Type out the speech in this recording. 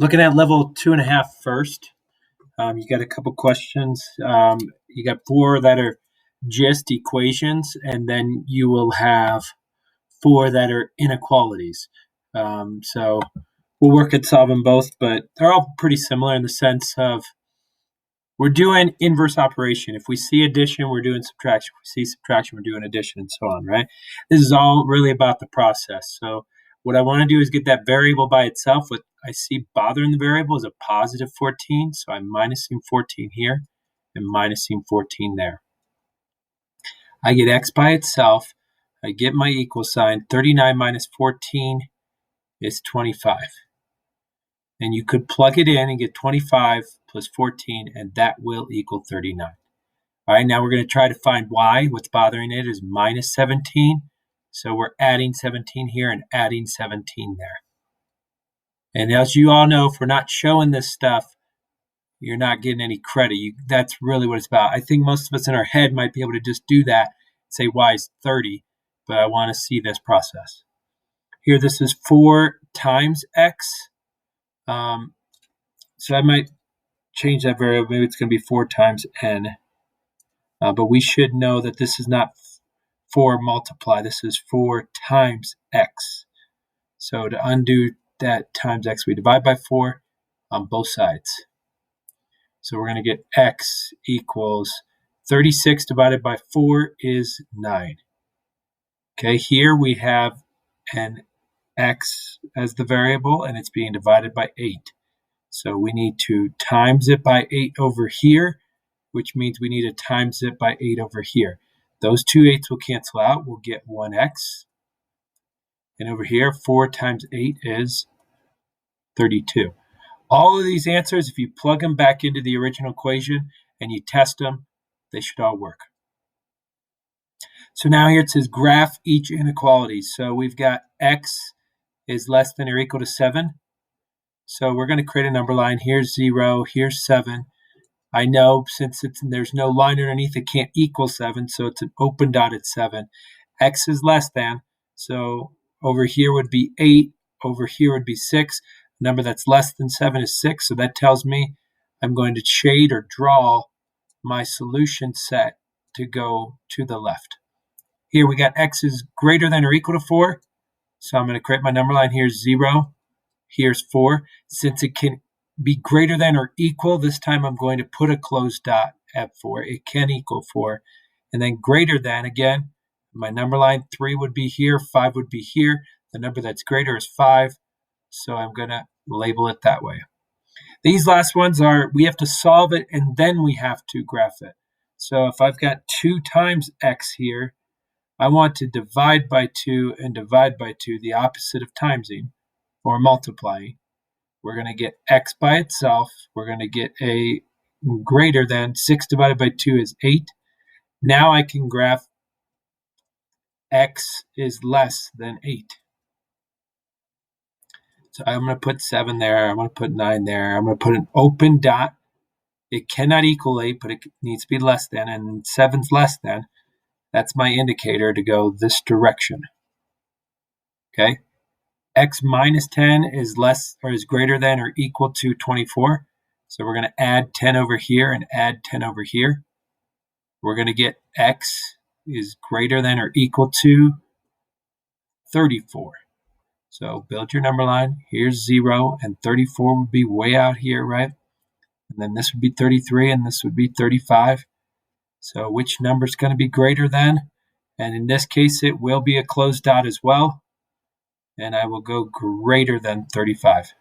Looking at level 2.5 first, you got a couple questions. You got 4 that are just equations, and then you will have 4 that are inequalities. So we'll work at solving both, but they're all pretty similar in the sense of we're doing inverse operation. If we see addition, we're doing subtraction. If we see subtraction, we're doing addition, and so on, right? This is all really about the process. So what I want to do is get that variable by itself. What I see bothering the variable is a positive 14, so I'm minusing 14 here and minusing 14 there. I get x by itself. I get my equal sign. 39 minus 14 is 25. And you could plug it in and get 25 plus 14, and that will equal 39. All right, now we're going to try to find y. What's bothering it is minus 17. So we're adding 17 here and adding 17 there. And as you all know, if we're not showing this stuff, you're not getting any credit. That's really what it's about. I think most of us in our head might be able to just do that and say y is 30, but I want to see this process. Here, this is 4 times x. So I might change that variable. Maybe it's going to be 4 times n. But we should know that this is not 4 multiply. This is 4 times x. So to undo that times x, we divide by 4 on both sides. So we're going to get x equals 36 divided by 4 is 9. Okay, here we have an x as the variable, and it's being divided by 8. So we need to times it by 8 over here, which means we need to times it by 8 over here. Those 2 8s will cancel out. We'll get 1x. And over here, 4 times 8 is 32. All of these answers, if you plug them back into the original equation and you test them, they should all work. So now here it says graph each inequality. So we've got x is less than or equal to 7. So we're going to create a number line. Here's 0, here's 7. I know since there's no line underneath, it can't equal 7, so it's an open dot at 7. X is less than, so over here would be 8, over here would be 6. The number that's less than 7 is 6, so that tells me I'm going to shade or draw my solution set to go to the left. Here we got x is greater than or equal to 4, so I'm going to create my number line. Here's 0, here's 4. Since it can be greater than or equal, this time I'm going to put a closed dot at 4. It can equal 4. And then greater than, again, my number line 3 would be here, 5 would be here. The number that's greater is 5, so I'm going to label it that way. These last ones are, we have to solve it and then we have to graph it. So if I've got 2 times x here, I want to divide by 2 and divide by 2, the opposite of timesing or multiplying. We're going to get x by itself. We're going to get a greater than. 6 divided by 2 is 8. Now I can graph x is less than 8. So I'm going to put 7 there. I'm going to put 9 there. I'm going to put an open dot. It cannot equal 8, but it needs to be less than, and 7's less than. That's my indicator to go this direction. Okay? X minus 10 is less or is greater than or equal to 24. So we're going to add 10 over here and add 10 over here. We're going to get x is greater than or equal to 34. So build your number line. Here's 0, and 34 would be way out here, right? And then this would be 33, and this would be 35. So which number is going to be greater than? And in this case, it will be a closed dot as well. And I will go greater than 35.